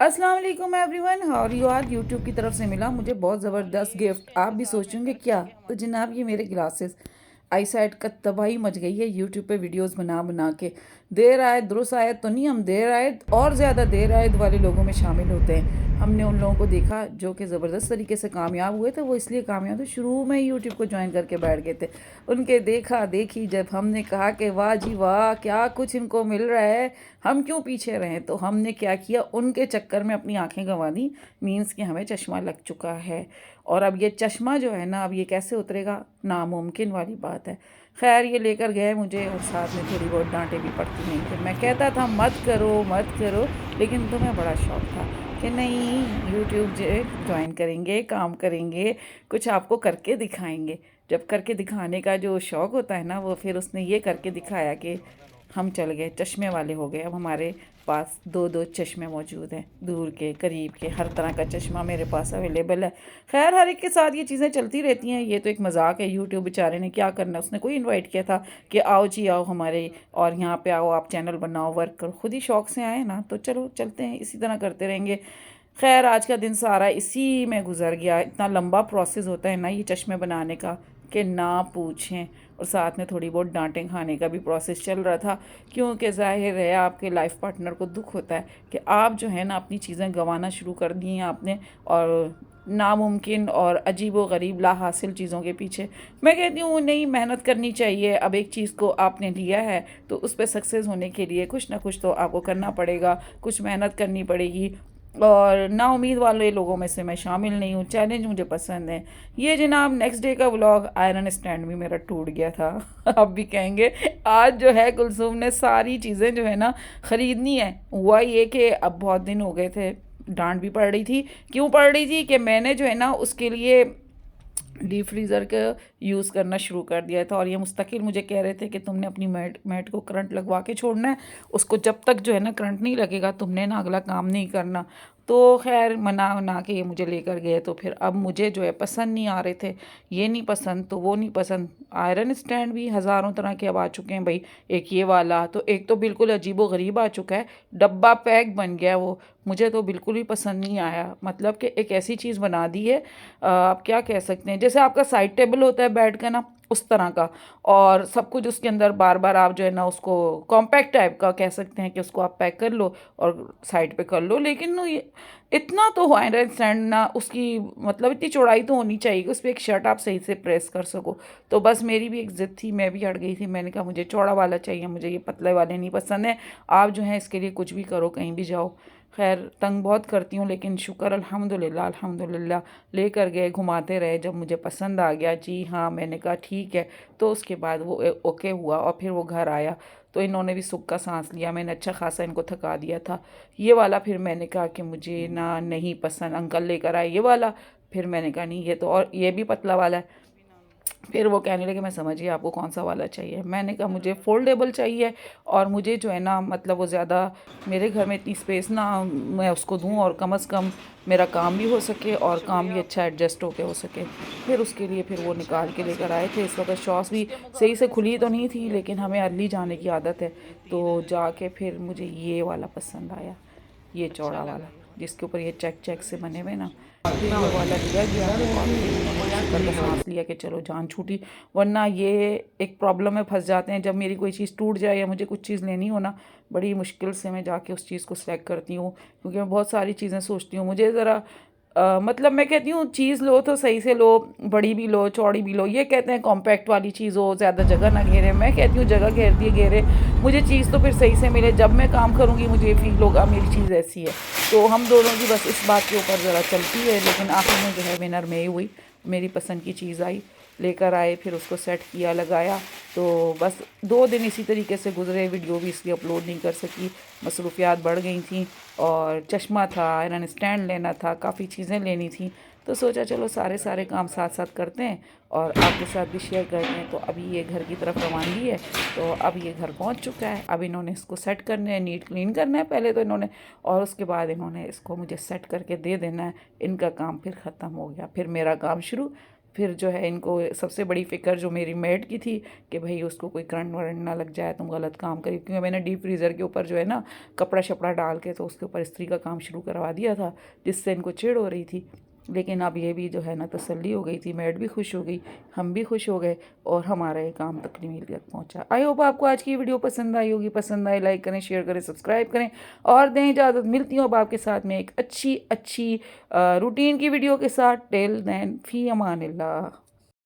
अस्सलाम वालेकुम एवरीवन, और यू आर यूट्यूब की तरफ से मिला मुझे बहुत ज़बरदस्त गिफ्ट। आप भी सोचेंगे क्या, तो जनाब ये मेरे ग्लासेस आई साइड का तबाही मच गई है यूट्यूब पे वीडियोस बना बना के। देर आए दुरुस्त आए तो नहीं, हम देर आए और ज़्यादा देर आए वाले लोगों में शामिल होते हैं। हमने उन लोगों को देखा जो कि ज़बरदस्त तरीके से कामयाब हुए थे। वो इसलिए कामयाब थे, शुरू में यूट्यूब को ज्वाइन करके बैठ गए थे। उनके देखा देखी जब हमने कहा कि वाह जी वाह, क्या कुछ इनको मिल रहा है, हम क्यों पीछे रहें, तो हमने क्या किया, उनके चक्कर में अपनी आंखें गंवा दी। मीन्स कि हमें चश्मा लग चुका है। और अब ये चश्मा जो है ना, अब ये कैसे उतरेगा, नामुमकिन वाली बात है। खैर ये लेकर गए मुझे, और साथ में थोड़ी बहुत डांटें भी पड़ती हैं कि मैं कहता था मत करो मत करो, लेकिन तुम्हें बड़ा शौक था कि नहीं यूट्यूब ज्वाइन करेंगे, काम करेंगे, कुछ आपको करके दिखाएंगे। जब करके दिखाने का जो शौक़ होता है ना, वो फिर उसने ये करके दिखाया कि हम चल गए, चश्मे वाले हो गए। अब हमारे पास दो दो चश्मे मौजूद हैं, दूर के करीब के, हर तरह का चश्मा मेरे पास अवेलेबल है। खैर हर एक के साथ ये चीज़ें चलती रहती हैं। ये तो एक मजाक है, यूट्यूब बेचारे ने क्या करना, उसने कोई इनवाइट किया था कि आओ जी आओ हमारे, और यहाँ पे आओ, आप चैनल बनाओ, वर्क करो। खुद ही शौक़ से आए ना, तो चलो चलते हैं, इसी तरह करते रहेंगे। खैर आज का दिन सारा इसी में गुजर गया। इतना लंबा प्रोसेस होता है ना ये चश्मे बनाने का कि ना पूछें। और साथ में थोड़ी बहुत डांटें खाने का भी प्रोसेस चल रहा था, क्योंकि ज़ाहिर है आपके लाइफ पार्टनर को दुख होता है कि आप जो है ना अपनी चीज़ें गंवाना शुरू कर दी हैं आपने, और नामुमकिन और अजीब व गरीब ला हासिल चीज़ों के पीछे। मैं कहती हूँ नहीं, मेहनत करनी चाहिए। अब एक चीज़ को आपने लिया है तो उस पर सक्सेस होने के लिए कुछ ना कुछ तो आपको करना पड़ेगा, कुछ मेहनत करनी पड़ेगी। और ना उम्मीद वाले लोगों में से मैं शामिल नहीं हूँ। चैलेंज मुझे पसंद है। ये जनाब नेक्स्ट डे का व्लॉग, आयरन स्टैंड भी मेरा टूट गया था। अब भी कहेंगे आज जो है कुलसूम ने सारी चीज़ें जो है ना ख़रीदनी है। हुआ ये कि अब बहुत दिन हो गए थे, डांट भी पड़ रही थी। क्यों पड़ रही थी कि मैंने जो है ना उसके लिए डीप फ्रीज़र का यूज़ करना शुरू कर दिया था, और ये मुस्तकिल मुझे कह रहे थे कि तुमने अपनी मैट मैट को करंट लगवा के छोड़ना है, उसको जब तक जो है ना करंट नहीं लगेगा तुमने ना अगला काम नहीं करना। तो खैर मना ना के ये मुझे लेकर गए। तो फिर अब मुझे जो है पसंद नहीं आ रहे थे, ये नहीं पसंद तो वो नहीं पसंद। आयरन स्टैंड भी हज़ारों तरह के अब आ चुके हैं भाई। एक ये वाला, तो एक तो बिल्कुल अजीबो गरीब आ चुका है, डब्बा पैक बन गया वो। मुझे तो बिल्कुल ही पसंद नहीं आया। मतलब कि एक ऐसी चीज़ बना दी है, आप क्या कह सकते हैं, जैसे आपका साइड टेबल होता है बेड का ना, उस तरह का। और सब कुछ उसके अंदर, बार बार आप जो है ना उसको कॉम्पैक्ट टाइप का कह सकते हैं कि उसको आप पैक कर लो और साइड पे कर लो। लेकिन नो ये इतना तो आयरन स्टैंड ना, उसकी मतलब इतनी चौड़ाई तो होनी चाहिए कि उस पर एक शर्ट आप सही से प्रेस कर सको। तो बस मेरी भी एक ज़िद थी, मैं भी अड़ गई थी। मैंने कहा मुझे चौड़ा वाला चाहिए, मुझे ये पतले वाले नहीं पसंद है। आप जो है इसके लिए कुछ भी करो, कहीं भी जाओ। खैर तंग बहुत करती हूँ, लेकिन शुक्र अल्हम्दुलिल्लाह अल्हम्दुलिल्लाह लेकर गए, घुमाते रहे। जब मुझे पसंद आ गया, जी हाँ, मैंने कहा ठीक है, तो उसके बाद वो ओके हुआ और फिर वो घर आया। तो इन्होंने भी सुख का सांस लिया। मैंने अच्छा खासा इनको थका दिया था। ये वाला फिर मैंने कहा कि मुझे ना नहीं पसंद, अंकल लेकर आए ये वाला। फिर मैंने कहा नहीं, ये तो, और ये भी पतला वाला है। फिर वो कहने लगे मैं समझिए आपको कौन सा वाला चाहिए। मैंने कहा मुझे फोल्डेबल चाहिए, और मुझे जो है ना मतलब वो ज़्यादा, मेरे घर में इतनी स्पेस ना मैं उसको दूँ, और कम से कम मेरा काम भी हो सके और काम भी अच्छा एडजस्ट होके हो सके। फिर उसके लिए फिर वो निकाल के लेकर आए थे। इस वक्त शॉप्स भी सही से खुली तो नहीं थी, लेकिन हमें अर्ली जाने की आदत है। तो जाके फिर मुझे ये वाला पसंद आया, ये चौड़ा वाला जिसके ऊपर ये चेक चेक से बने हुए ना। फिर ये वाला लिया गया, और फिर इन्होंने भी शुक्र का सांस लिया कि चलो जान छूटी। वरना ये एक प्रॉब्लम में फंस जाते हैं, जब मेरी कोई चीज़ टूट जाए या मुझे कुछ चीज़ लेनी हो ना, बड़ी मुश्किल से मैं जाके उस चीज़ को सेलेक्ट करती हूँ। क्योंकि मैं बहुत सारी चीज़ें सोचती हूँ, मुझे ज़रा मतलब मैं कहती हूँ चीज़ लो तो सही से लो, बड़ी भी लो चौड़ी भी लो। ये कहते हैं कॉम्पैक्ट वाली चीज़ हो, ज़्यादा जगह ना घेरे। मैं कहती हूँ जगह घेरती है घेरे, मुझे चीज़ तो फिर सही से मिले। जब मैं काम करूँगी मुझे फील होगा मेरी चीज़ ऐसी है। तो हम दोनों की बस इस बात के ऊपर ज़रा चलती है। लेकिन आखिर में जो है विनर मैं ही हुई। मेरी पसंद की चीज़ आई, लेकर आए, फिर उसको सेट किया, लगाया। तो बस 2 दिन इसी तरीके से गुजरे। वीडियो भी इसलिए अपलोड नहीं कर सकी, मसरूफियात बढ़ गई थी। और चश्मा था, आयरन स्टैंड लेना था, काफ़ी चीज़ें लेनी थी। तो सोचा चलो सारे सारे काम साथ साथ करते हैं और आपके साथ भी शेयर करते हैं। तो अभी ये घर की तरफ रवानगी है। तो अब ये घर पहुंच चुका है। अब इन्होंने इसको सेट करना है, नीट क्लीन करना है पहले तो इन्होंने, और उसके बाद इन्होंने इसको मुझे सेट करके दे देना है। इनका काम फिर ख़त्म हो गया, फिर मेरा काम शुरू। फिर जो है इनको सबसे बड़ी फ़िक्र जो मेरी मेड की थी कि भाई उसको कोई करंट वरंट ना लग जाए, तुम गलत काम करी, क्योंकि मैंने डीप फ्रीज़र के ऊपर जो है ना कपड़ा शपड़ा डाल के तो उसके ऊपर इस्त्री का काम शुरू करवा दिया था, जिससे इनको चिढ़ हो रही थी। लेकिन अब ये भी जो है ना तसल्ली हो गई थी, मेड भी खुश हो गई, हम भी खुश हो गए और हमारा ये काम तकमील तक पहुंचा। आई होप आपको आज की वीडियो पसंद आई होगी। पसंद आए लाइक करें, शेयर करें, सब्सक्राइब करें और दें इजाज़त। मिलती हूँ अब आपके साथ में एक अच्छी रूटीन की वीडियो के साथ। टिल देन फ़ी अमानिल्लाह।